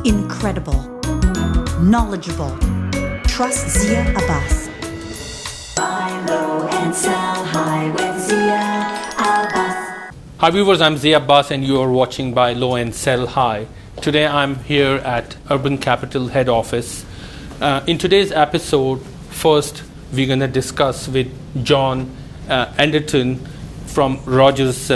incredible, knowledgeable. Trust Zia Abbas. Buy low and sell high with Zia Abbas. Hi viewers, I'm Zia Abbas and you are watching Buy Low and Sell High. Today I'm here at Urban Capital head office. In today's episode, first we're going to discuss with John Anderton from Rogers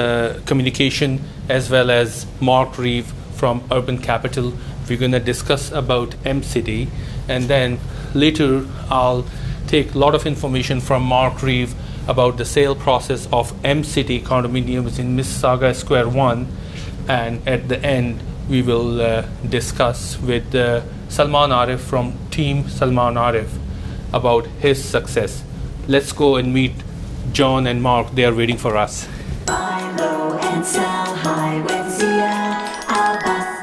Communication as well as Mark Reeve from Urban Capital. We're going to discuss about M-City, and then later I'll take a lot of information from Mark Reeve about the sale process of M-City condominiums in Mississauga Square 1, and at the end we will discuss with Salman Arif from Team Salman Arif about his success. Let's go and meet John and Mark. They are waiting for us. Buy low and sell high with Zia Abbas.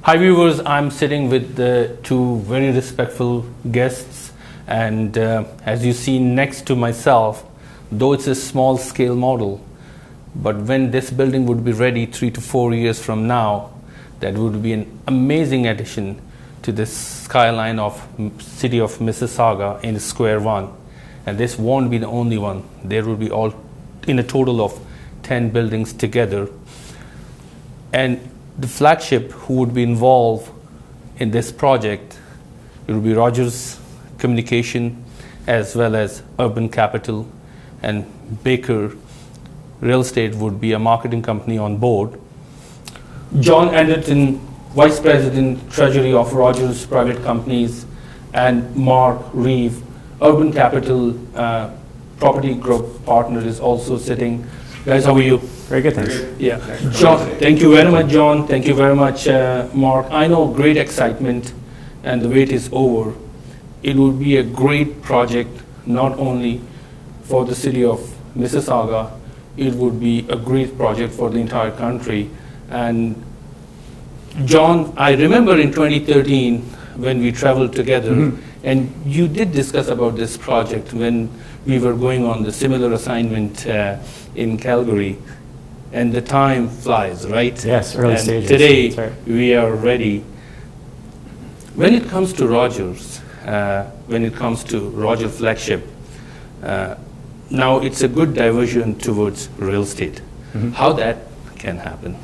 Hi viewers, I'm sitting with two very respectful guests, and as you see next to myself, though it's a small scale model, but when this building would be ready 3 to 4 years from now, that would be an amazing addition to this skyline of city of Mississauga in Square 1. And this won't be the only one. There will be all in a total of 10 buildings together. And the flagship who would be involved in this project, it will be Rogers Communication as well as Urban Capital, and Baker Real Estate would be a marketing company on board. John Anderton, Vice President Treasury of Rogers Private Companies, and Mark Reeve, Urban Capital Property Group partner, is also sitting. Guys, how are you? Very good, thanks. Yeah, John, thank you very much, John. Thank you very much, Mark. I know great excitement, and the wait is over. It would be a great project, not only for the city of Mississauga, it would be a great project for the entire country. And John, I remember in 2013 when we traveled together, and you did discuss about this project when we were going on the similar assignment in Calgary. And the time flies, right? Yes, early and stages. Today, That's right. we are ready. When it comes to Rogers, when it comes to Rogers flagship, now it's a good diversion towards real estate. How that can happen?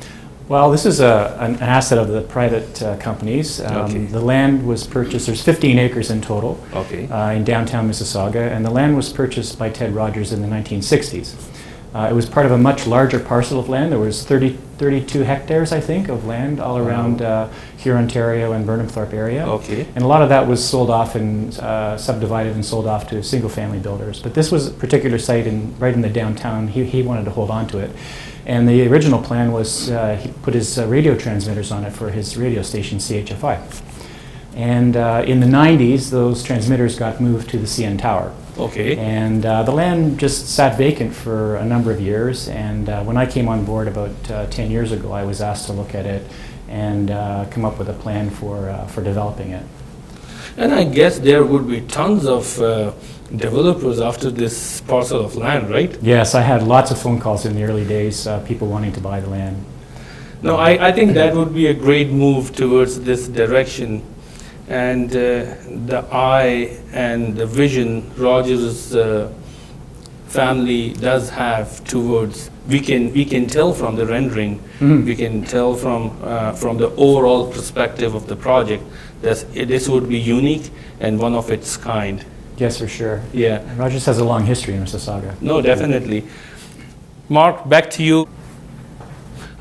Well, this is an asset of the private companies. Okay. The land was purchased, there's 15 acres in total in downtown Mississauga, and the land was purchased by Ted Rogers in the 1960s. It was part of a much larger parcel of land. There was 32 hectares, I think, of land all around here, Ontario and Burnhamthorpe area. Okay. And a lot of that was sold off and subdivided and sold off to single-family builders. But this was a particular site right in the downtown. He wanted to hold on to it. And the original plan was he put his radio transmitters on it for his radio station, CHFI. And in the 90s, those transmitters got moved to the CN Tower. Okay. And the land just sat vacant for a number of years. And when I came on board about 10 years ago, I was asked to look at it and come up with a plan for developing it. And I guess there would be tons of developers after this parcel of land, right? Yes, I had lots of phone calls in the early days, people wanting to buy the land. No, I think that would be a great move towards this direction. And the eye and the vision Rogers family does have towards, we can tell from the rendering, we can tell from the overall perspective of the project that this would be unique and one of its kind. Yes, for sure. Yeah. Rogers has a long history in Mississauga. No, definitely. Mark, back to you.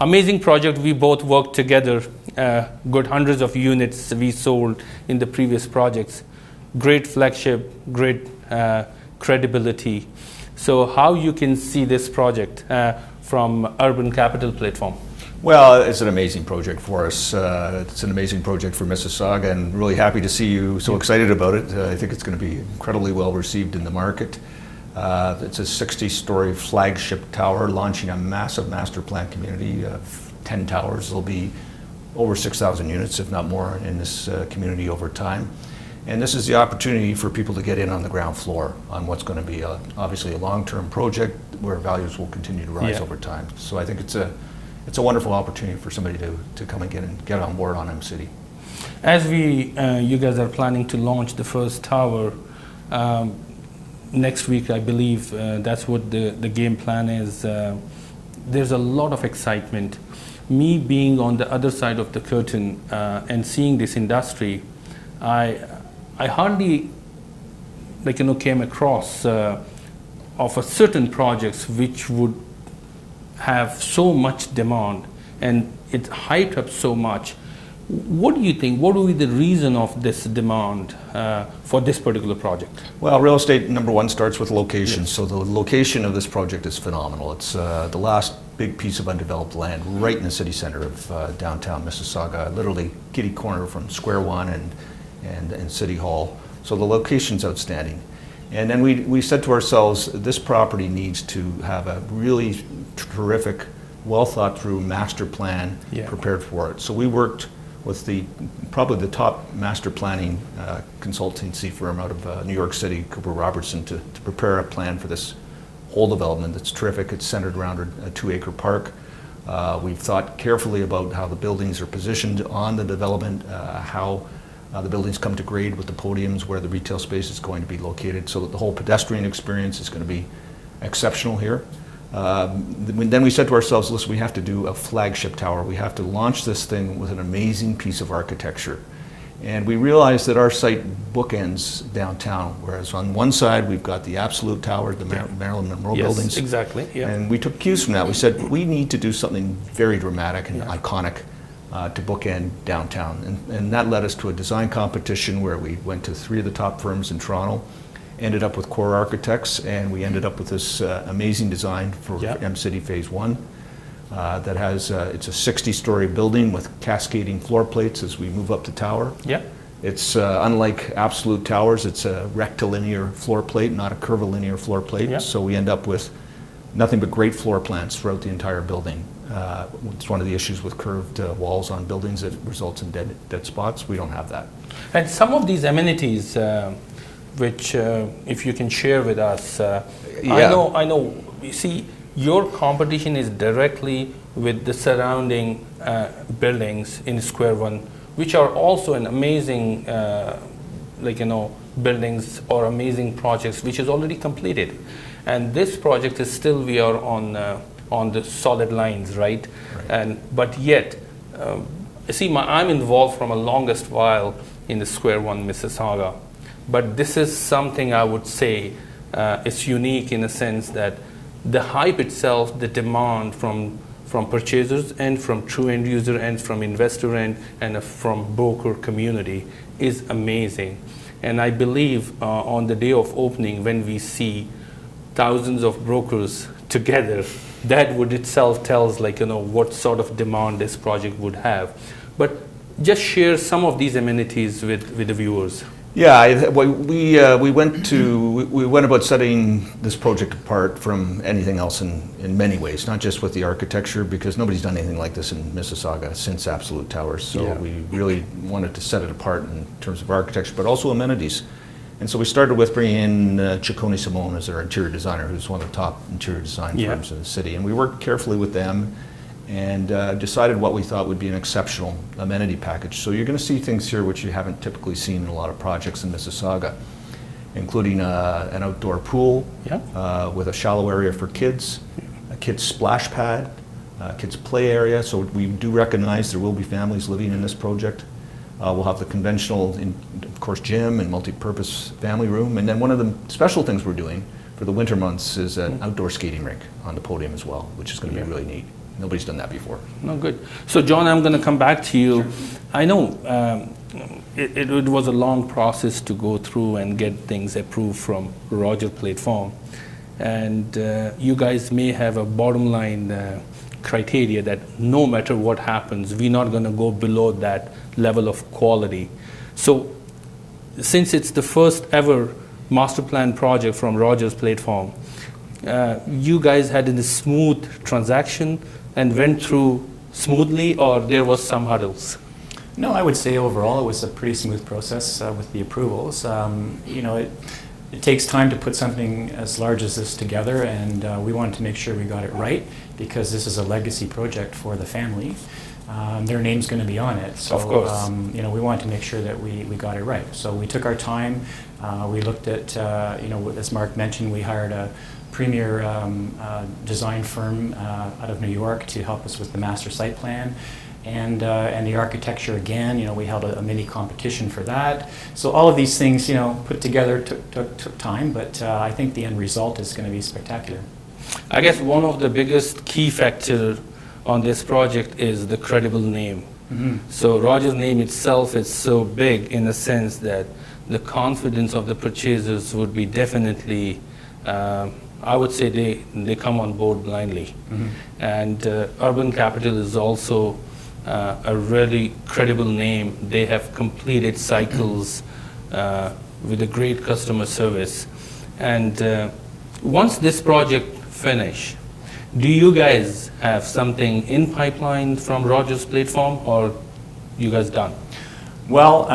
Amazing project. We both worked together. Good hundreds of units we sold in the previous projects. Great flagship, great credibility. So how you can see this project from Urban Capital platform? Well, it's an amazing project for us. It's an amazing project for Mississauga, and really happy to see you so excited about it. I think it's going to be incredibly well received in the market. It's a 60-story flagship tower launching a massive master plan community of 10 towers. There'll be over 6,000 units, if not more, in this community over time. And this is the opportunity for people to get in on the ground floor on what's going to be obviously a long-term project where values will continue to rise over time. So I think it's it's a wonderful opportunity for somebody to come and get on board on M-City. As you guys are planning to launch the first tower next week, I believe that's what the game plan is. There's a lot of excitement. Me being on the other side of the curtain and seeing this industry, I hardly came across of a certain projects which would have so much demand and it's hyped up so much. What do you think? What will be the reason of this demand for this particular project? Well, real estate, number one, starts with location. Yes. So the location of this project is phenomenal. It's the last big piece of undeveloped land right in the city center of downtown Mississauga, literally kitty corner from Square One and City Hall. So the location's outstanding. And then we said to ourselves, this property needs to have a really terrific, well thought through master plan prepared for it. So we worked with probably the top master planning consultancy firm out of New York City, Cooper Robertson, to prepare a plan for this whole development that's terrific. It's centered around a 2-acre park. We've thought carefully about how the buildings are positioned on the development, how the buildings come to grade with the podiums, where the retail space is going to be located, so that the whole pedestrian experience is going to be exceptional here. Then we said to ourselves, listen, we have to do a flagship tower. We have to launch this thing with an amazing piece of architecture. And we realized that our site bookends downtown, whereas on one side we've got the Absolute Tower, the Marilyn Monroe buildings. Exactly. Yeah. And we took cues from that. We said we need to do something very dramatic and iconic to bookend downtown. And that led us to a design competition where we went to 3 of the top firms in Toronto, ended up with Core Architects, and we ended up with this amazing design for M-City Phase 1 that has, it's a 60-story building with cascading floor plates as we move up the tower. Yeah. It's unlike Absolute Towers, it's a rectilinear floor plate, not a curvilinear floor plate. Yeah. So we end up with nothing but great floor plans throughout the entire building. It's one of the issues with curved walls on buildings that results in dead spots. We don't have that. And some of these amenities, which if you can share with us, I know. You see, your competition is directly with the surrounding buildings in Square One, which are also an amazing, buildings or amazing projects which is already completed. And this project is still, we are on the solid lines, right? But yet, I'm involved from a longest while in the Square One Mississauga. But this is something I would say is unique in a sense that the hype itself, the demand from purchasers and from true end user and from investor end and from broker community is amazing. And I believe on the day of opening, when we see thousands of brokers together, that would itself tells what sort of demand this project would have. But just share some of these amenities with the viewers. Yeah, we went about setting this project apart from anything else in many ways, not just with the architecture, because nobody's done anything like this in Mississauga since Absolute Towers. So we really wanted to set it apart in terms of architecture, but also amenities. And so we started with bringing in Ciccone Simone as our interior designer, who's one of the top interior design firms in the city. And we worked carefully with them and decided what we thought would be an exceptional amenity package. So you're going to see things here which you haven't typically seen in a lot of projects in Mississauga, including an outdoor pool with a shallow area for kids, a kids splash pad, a kids play area. So we do recognize there will be families living in this project. We'll have the conventional, of course, gym and multi-purpose family room. And then one of the special things we're doing for the winter months is an outdoor skating rink on the podium as well, which is going to be really neat. Nobody's done that before. No, good. So, John, I'm going to come back to you. Sure. I know it was a long process to go through and get things approved from Roger Platform. And you guys may have a bottom line criteria that no matter what happens, we're not going to go below that level of quality. So, since it's the first ever master plan project from Roger's Platform, you guys had a smooth transaction and went through smoothly, or there was some hurdles? No, I would say overall it was a pretty smooth process with the approvals. it takes time to put something as large as this together, and we wanted to make sure we got it right because this is a legacy project for the family. Their name's going to be on it, so of course. you know, we wanted to make sure that we got it right. So we took our time. We looked at, you know, as Mark mentioned, we hired a premier design firm out of New York to help us with the master site plan. And the architecture again, you know, we held a mini competition for that. So all of these things, you know, put together took time, but I think the end result is going to be spectacular. I guess one of the biggest key factor on this project is the credible name. Mm-hmm. So Rogers' name itself is so big in the sense that the confidence of the purchasers would be definitely, I would say they come on board blindly. Mm-hmm. And Urban Capital is also a really credible name. They have completed cycles with a great customer service. And once this project finish, do you guys have something in pipeline from Rogers platform, or you guys done? Well,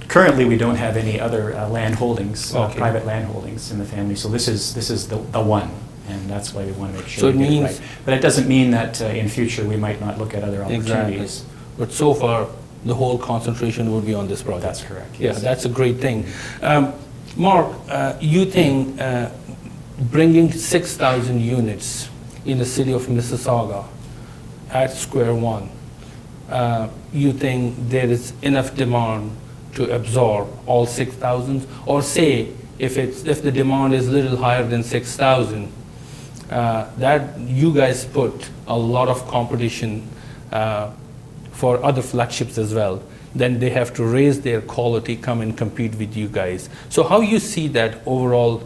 currently we don't have any other land holdings, Okay. private land holdings in the family. So this is the one, and that's why we want to make sure So we it get it means- right. But it doesn't mean that in future we might not look at other opportunities. But so far, the whole concentration would be on this project. That's correct. Yeah, Yes. that's a great thing. Mark, you think bringing 6,000 units in the city of Mississauga at square one, you think there is enough demand to absorb all 6,000? Or say, if the demand is a little higher than 6,000, that you guys put a lot of competition for other flagships as well, then they have to raise their quality, come and compete with you guys. So how you see that overall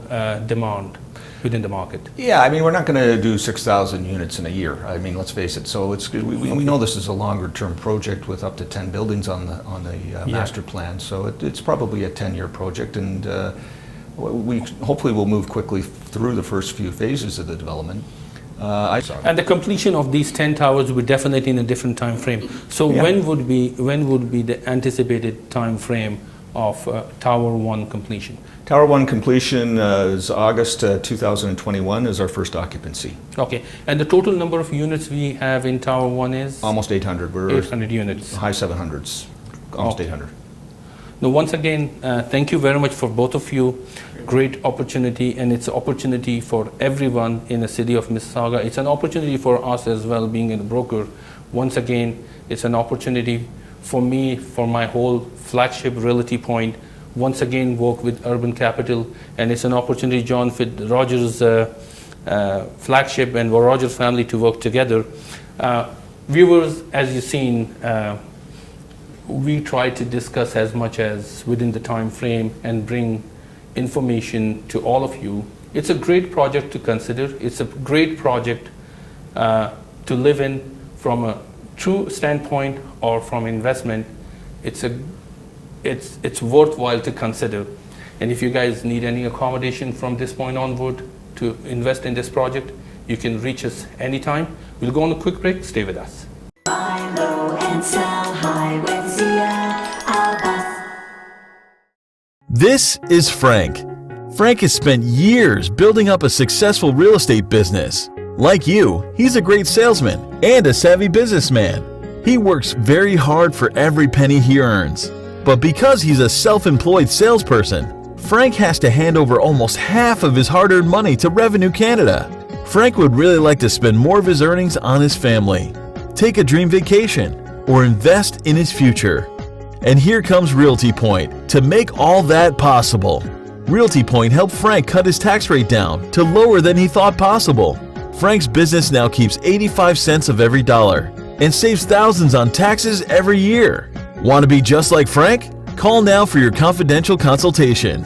demand within the market? Yeah, I mean, we're not going to do 6,000 units in a year. I mean, let's face it. So it's we know this is a longer-term project with up to 10 buildings on the master plan. So it's probably a 10-year project, and we hopefully will move quickly through the first few phases of the development. And the completion of these 10 towers will be definitely in a different time frame. So Yeah. when would be the anticipated time frame of Tower 1 completion? Tower 1 completion is August 2021 is our first occupancy. Okay, and the total number of units we have in Tower 1 is? Almost 800. We're 800 units. high 700s, almost Okay. 800. Now, once again, thank you very much for both of you. Great opportunity, and it's an opportunity for everyone in the city of Mississauga. It's an opportunity for us as well, being a broker. Once again, it's an opportunity for me, for my whole flagship Realty Point. Once again, work with Urban Capital, and it's an opportunity, John, with Rogers flagship and Rogers family to work together. Viewers, as you've seen, we try to discuss as much as within the time frame and bring information to all of you. It's a great project to consider. It's a great project to live in from a true standpoint or from investment. It's worthwhile to consider. And if you guys need any accommodation from this point onward to invest in this project, you can reach us anytime. We'll go on a quick break. Stay with us. Buy low and sell high with Zia Abbas. This is Frank. Frank has spent years building up a successful real estate business. Like you, he's a great salesman and a savvy businessman. He works very hard for every penny he earns. But because he's a self-employed salesperson, Frank has to hand over almost half of his hard-earned money to Revenue Canada. Frank would really like to spend more of his earnings on his family, take a dream vacation, or invest in his future. And here comes Realty Point to make all that possible. Realty Point helped Frank cut his tax rate down to lower than he thought possible. Frank's business now keeps 85 cents of every dollar and saves thousands on taxes every year. Want to be just like Frank? Call now for your confidential consultation.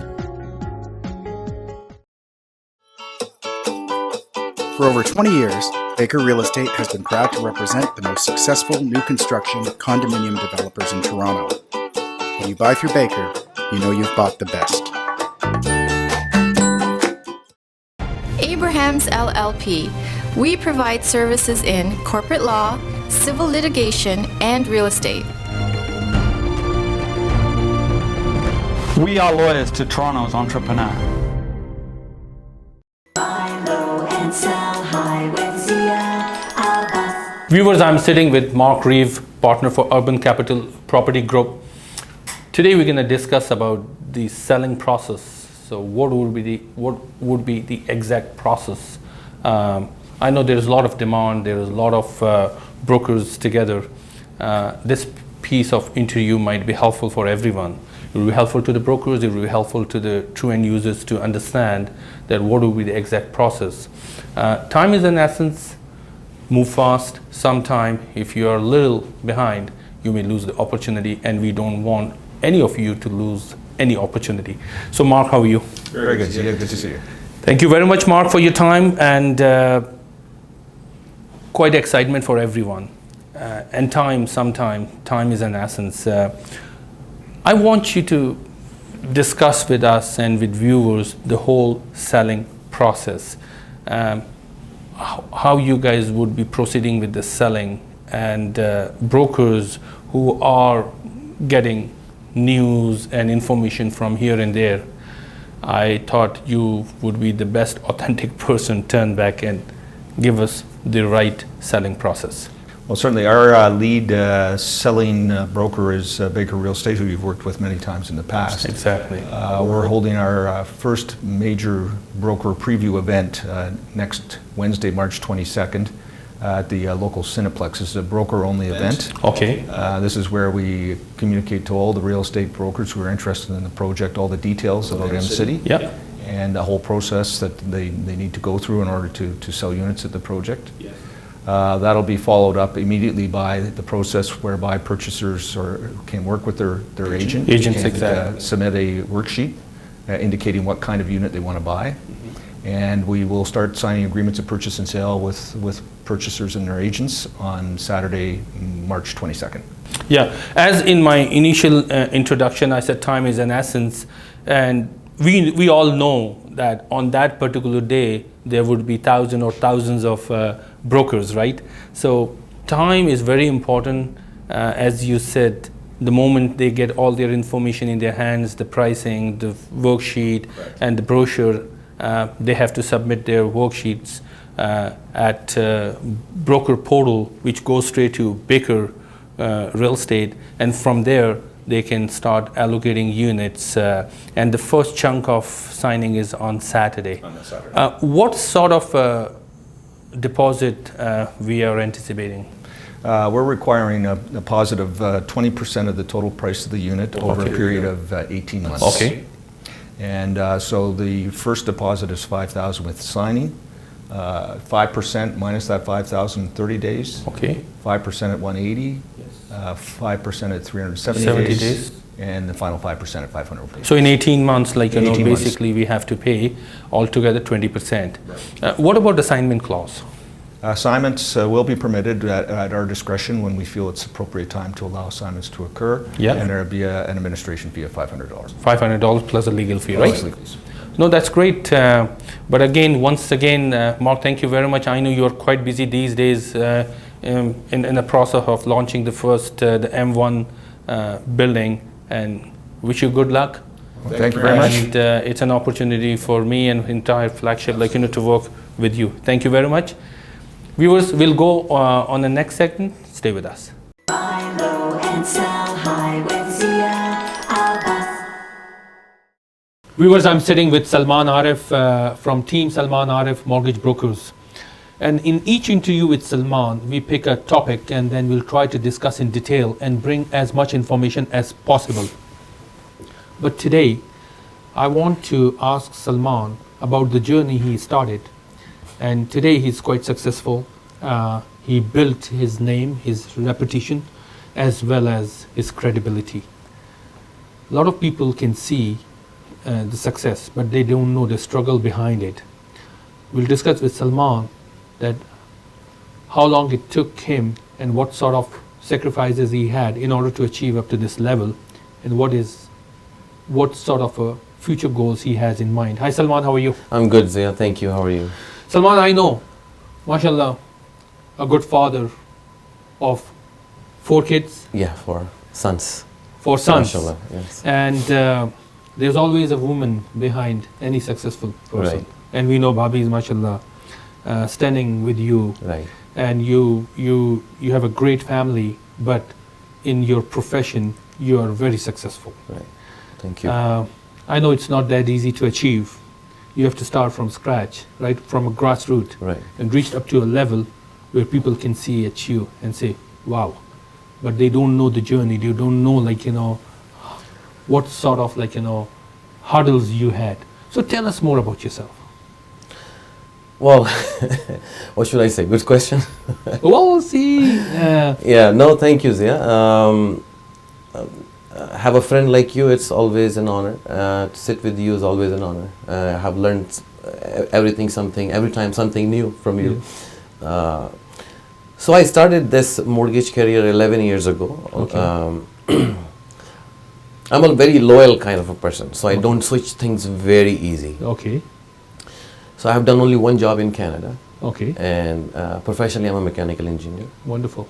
For over 20 years, Baker Real Estate has been proud to represent the most successful new construction condominium developers in Toronto. When you buy through Baker, you know you've bought the best. Abrahams LLP. We provide services in corporate law, civil litigation, and real estate. We are lawyers to Toronto's entrepreneur. Viewers, I'm sitting with Mark Reeve, partner for Urban Capital Property Group. Today we're going to discuss about the selling process. So what would be the exact process? I know there's a lot of demand, there is a lot of brokers together. This piece of interview might be helpful for everyone. It will be helpful to the brokers, it will be helpful to the true end users to understand that what will be the exact process. Time is an essence. Move fast. Sometime, if you are a little behind, you may lose the opportunity, and we don't want any of you to lose any opportunity. So, Mark, how are you? Very good. Yeah, good to see you. Thank you very much, Mark, for your time, and quite excitement for everyone. And time is an essence. I want you to discuss with us and with viewers the whole selling process. How you guys would be proceeding with the selling, and brokers who are getting news and information from here and there. I thought you would be the best authentic person, turn back and give us the right selling process. Well, certainly our lead selling broker is Baker Real Estate, who you've worked with many times in the past. Exactly. We're holding our first major broker preview event next Wednesday, March 22nd, at the local Cineplex. This is a broker-only event. Okay. This is where we communicate to all the real estate brokers who are interested in the project, all the details about M-City. Yep. And the whole process that they need to go through in order to sell units at the project. Yes. That'll be followed up immediately by the process whereby purchasers can work with their agent. Agents, and, exactly. submit a worksheet indicating what kind of unit they want to buy. And we will start signing agreements of purchase and sale with purchasers and their agents on Saturday, March 22nd. Yeah, as in my initial introduction, I said time is an essence, and we all know that on that particular day there would be thousands or thousands of brokers, right? So time is very important. As you said, the moment they get all their information in their hands, the pricing, the worksheet, right, and the brochure, they have to submit their worksheets at broker portal, which goes straight to Baker Real Estate, and from there they can start allocating units, and the first chunk of signing is on Saturday. What sort of deposit we are anticipating? We're requiring a deposit of 20% of the total price of the unit over a period of 18 months. Okay. And so the first deposit is $5,000 with signing, 5% minus that $5,000 30 days. Okay. 5% at 180. 5% at 370 days, and the final 5% at 500 days. So in 18 months, like you know, basically months, we have to pay altogether 20%. Right. What about the assignment clause? Assignments will be permitted at our discretion when we feel it's appropriate time to allow assignments to occur. Yeah. And there will be an administration fee of $500. $500 plus a legal fee, right? Legal fees. No, that's great. But again, once again, Mark, thank you very much. I know you are quite busy these days. In the process of launching the first, the M1 building, and wish you good luck. Well, thank you very much. And it's an opportunity for me and entire flagship, like you know, to work with you. Thank you very much. Viewers, we'll go on the next segment. Stay with us. Buy low and sell high with Zia Abbas. Viewers, I'm sitting with Salman Arif from Team Salman Arif Mortgage Brokers. And in each interview with Salman, we pick a topic and then we'll try to discuss in detail and bring as much information as possible. But today, I want to ask Salman about the journey he started. And today he's quite successful. He built his name, his reputation, as well as his credibility. A lot of people can see the success, but they don't know the struggle behind it. We'll discuss with Salman that how long it took him and what sort of sacrifices he had in order to achieve up to this level, and what sort of future goals he has in mind. Hi Salman, how are you? I'm good, Zia. Thank you. How are you? Salman, I know, mashallah, a good father of 4 kids. Yeah, 4 sons. 4 sons. Mashallah, yes. And there's always a woman behind any successful person. Right. And we know Bhabhi is, mashallah, standing with you. Right. and you have a great family, but in your profession you are very successful. Right. Thank you. I know it's not that easy to achieve. You have to start from scratch, right, from a grassroots, Right. and reach up to a level where people can see at you and say, wow. But they don't know the journey. They don't know, like, what sort of, like, hurdles you had. So tell us more about yourself. Well, what should I say? Good question. Well, see, Yeah, no, thank you, Zia. Have a friend like you, it's always an honor. To sit with you is always an honor. I have learned every time something new from you. So I started this mortgage career 11 years ago. Okay. I'm a very loyal kind of a person, so I don't switch things very easy. Okay. So I have done only one job in Canada, Okay. and professionally I'm a mechanical engineer. Wonderful.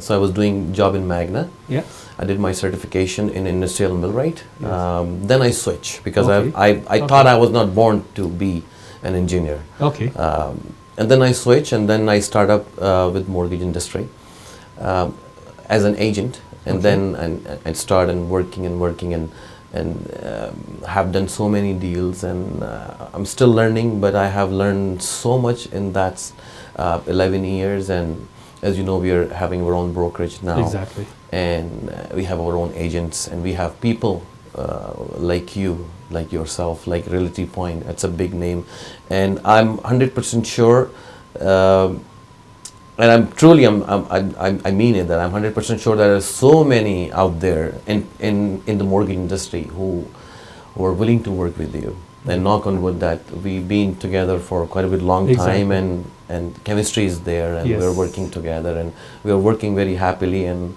So I was doing job in Magna. Yeah. I did my certification in industrial millwright. Yes. Then I switched because Okay. I thought I was not born to be an engineer. Okay. And then I switched, and then I started up with mortgage industry as an agent, and Okay. then I started working and have done so many deals, and I'm still learning, but I have learned so much in that 11 years. And as you know, we are having our own brokerage now. Exactly. And we have our own agents, and we have people like you, like yourself, like Realty Point. It's a big name, and I'm 100% sure, and I mean it, that I'm 100% sure there are so many out there in the mortgage industry who are willing to work with you. And knock on wood that we've been together for quite a bit long time, Exactly. and chemistry is there, and Yes. we're working together, and we are working very happily and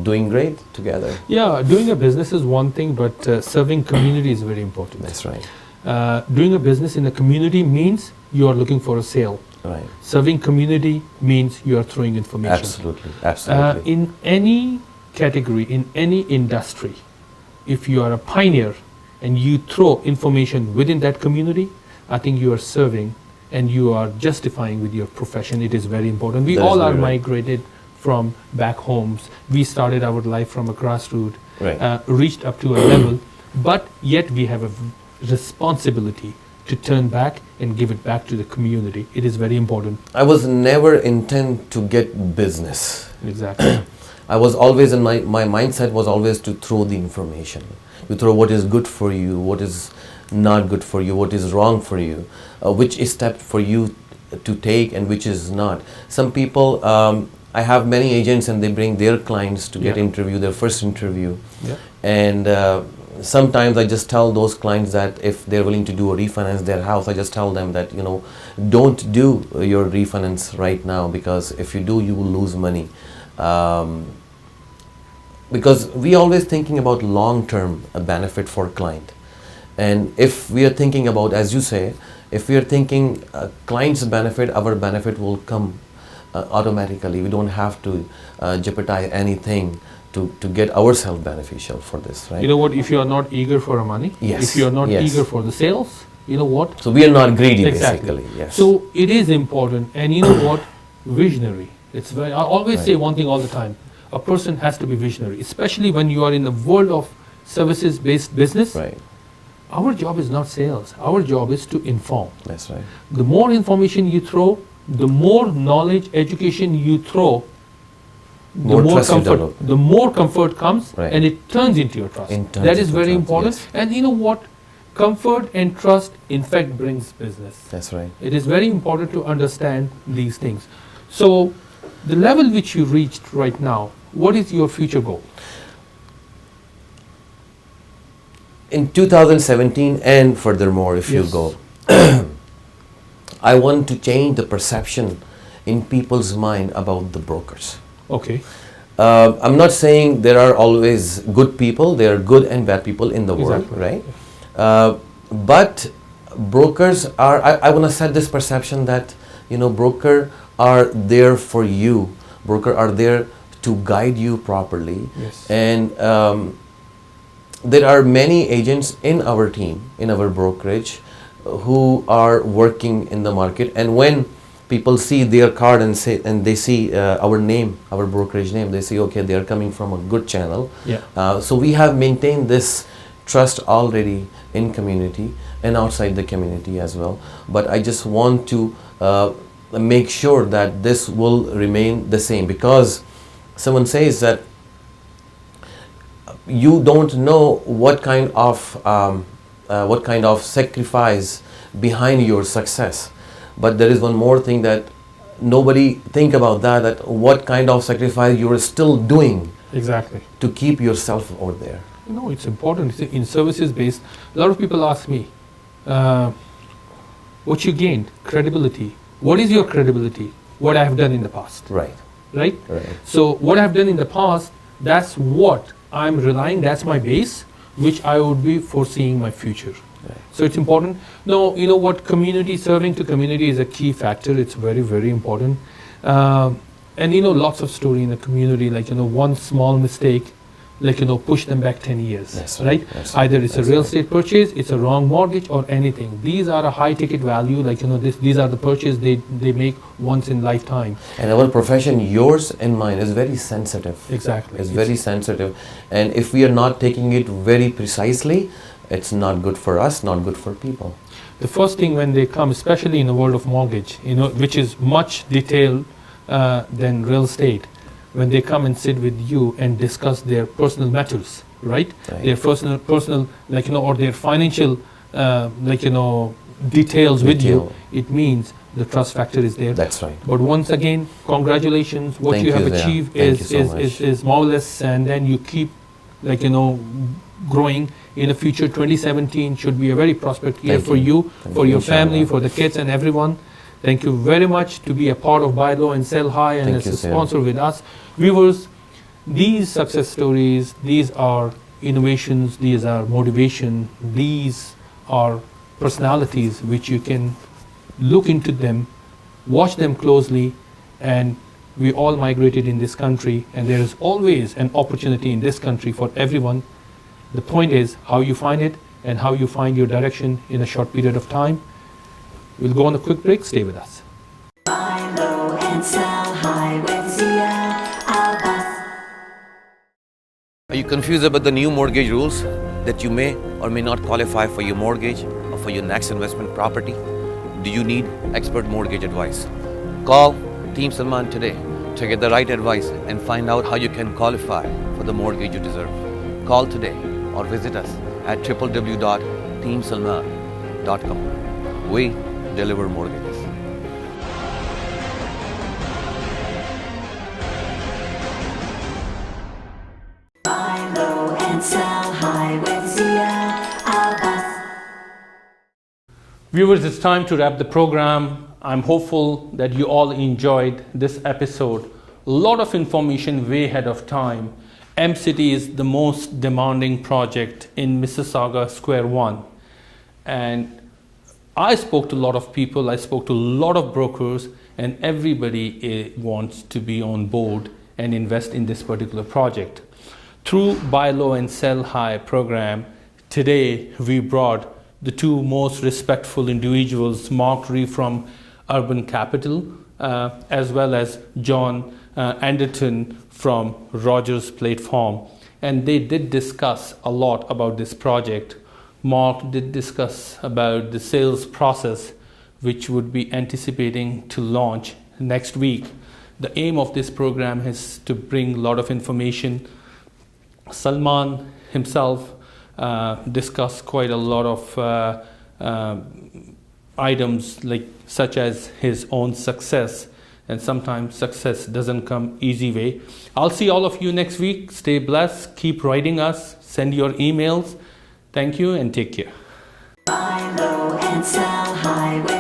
doing great together. Yeah, doing a business is one thing, but serving community is very important. That's right. Doing a business in a community means you are looking for a sale. Right. Serving community means you are throwing information. Absolutely. Absolutely. In any category, in any industry, if you are a pioneer and you throw information within that community, I think you are serving and you are justifying with your profession. It is very important. We That is all are very right. migrated from back homes. We started our life from a grassroots, Right. reached up to a level, but yet we have a responsibility to turn back and give it back to the community. It is very important. I was never intent to get business. Exactly. I was always in my mindset was always to throw the information. You throw what is good for you, what is not good for you, what is wrong for you, which is step for you to take and which is not. Some people, I have many agents and they bring their clients to get Yeah. interview, their first interview. Yeah. And sometimes I just tell those clients that if they're willing to do a refinance their house, I just tell them that, don't do your refinance right now, because if you do, you will lose money. Because we always thinking about long-term benefit for client. And if we are thinking about, as you say, if we are thinking client's benefit, our benefit will come automatically. We don't have to jeopardize anything to get ourselves beneficial for this, right? You know what? If you are not eager for the money, Yes, if you are not yes. eager for the sales, you know what? So we are not greedy, Exactly. basically. Yes. So it is important, and you know what? Visionary. It's very. I always say Right. one thing all the time: a person has to be visionary, especially when you are in the world of services-based business. right. Our job is not sales. Our job is to inform. That's right. The more information you throw, the more knowledge, education you throw, the More more trust you comfort. develop. The more comfort comes, Right. and it turns into your trust. It turns That is into very trust, important. yes. And you know what? Comfort and trust, in fact, brings business. That's right. It is very important to understand these things. So, the level which you reached right now, what is your future goal? In 2017 and furthermore, if you Yes. go, I want to change the perception in people's mind about the brokers. Okay. I'm not saying there are always good people, there are good and bad people in the world, Exactly. right? But brokers are, I want to set this perception that, broker are there for you. Broker are there to guide you properly. Yes. And there are many agents in our team, in our brokerage, who are working in the market. And when people see their card and they see our name, our brokerage name. They say, okay, they are coming from a good channel. Yeah. So we have maintained this trust already in community and outside the community as well. But I just want to make sure that this will remain the same, because someone says that you don't know what kind of sacrifice behind your success. But there is one more thing that nobody think about, that what kind of sacrifice you are still doing Exactly. to keep yourself out there. No, it's important. In services based, a lot of people ask me, what you gained? Credibility. What is your credibility? What I have done in the past. Right. Right? Right. So what I have done in the past, that's what I'm relying, that's my base, which I would be foreseeing my future. Right. So it's important. No, you know what, community, serving to community is a key factor. It's very, very important. And you know, lots of story in the community, like, you know, one small mistake, like, you know, push them back 10 years, That's right? That's Either it's That's a real right. estate purchase, it's a wrong mortgage, or anything. These are a high ticket value, like, you know, these are the purchase they make once in lifetime. And our profession, yours and mine, is very sensitive. Exactly. It's very sensitive. And if we are not taking it very precisely, it's not good for us, not good for people. The first thing when they come, especially in the world of mortgage, you know, which is much detailed than real estate, when they come and sit with you and discuss their personal matters, right? Right. Their personal, like, you know, or their financial, like, you know, details with you, it means the trust factor is there. That's right. But once again, congratulations. What Thank you have you, Zia. achieved Thank is, you so is marvelous, and then you keep, like, you know, growing. In the future, 2017 should be a very prosperous year Thank for you. you, Thank for you, your family, inshallah. for the kids and everyone. Thank you very much to be a part of Buy Low and Sell High and Thank as you, a Zia. sponsor with us. Viewers, these success stories, these are innovations, these are motivation, these are personalities which you can look into them, watch them closely, and we all migrated in this country, and there is always an opportunity in this country for everyone. The point is how you find it and how you find your direction in a short period of time. We'll go on a quick break. Stay with us. Buy low and sell high with Zia Abbas. Are you confused about the new mortgage rules that you may or may not qualify for your mortgage or for your next investment property? Do you need expert mortgage advice? Call Team Salman today to get the right advice and find out how you can qualify for the mortgage you deserve. Call today or visit us at www.teamsalman.com. We deliver mortgages. Buy low and sell high with Zia Abbas. Viewers, it's time to wrap the program. I'm hopeful that you all enjoyed this episode. A lot of information way ahead of time. M-City is the most demanding project in Mississauga Square 1. And I spoke to a lot of people, I spoke to a lot of brokers, and everybody wants to be on board and invest in this particular project. Through Buy Low and Sell High program, today we brought the two most respectful individuals, Mark Ree from Urban Capital, as well as John Anderton from Rogers Platform. And they did discuss a lot about this project. Mark did discuss about the sales process, which would be anticipating to launch next week. The aim of this program is to bring a lot of information. Salman himself discussed quite a lot of items, like such as his own success, and sometimes success doesn't come easy way. I'll see all of you next week. Stay blessed, keep writing us, send your emails. Thank you and take care. Buy low and sell high with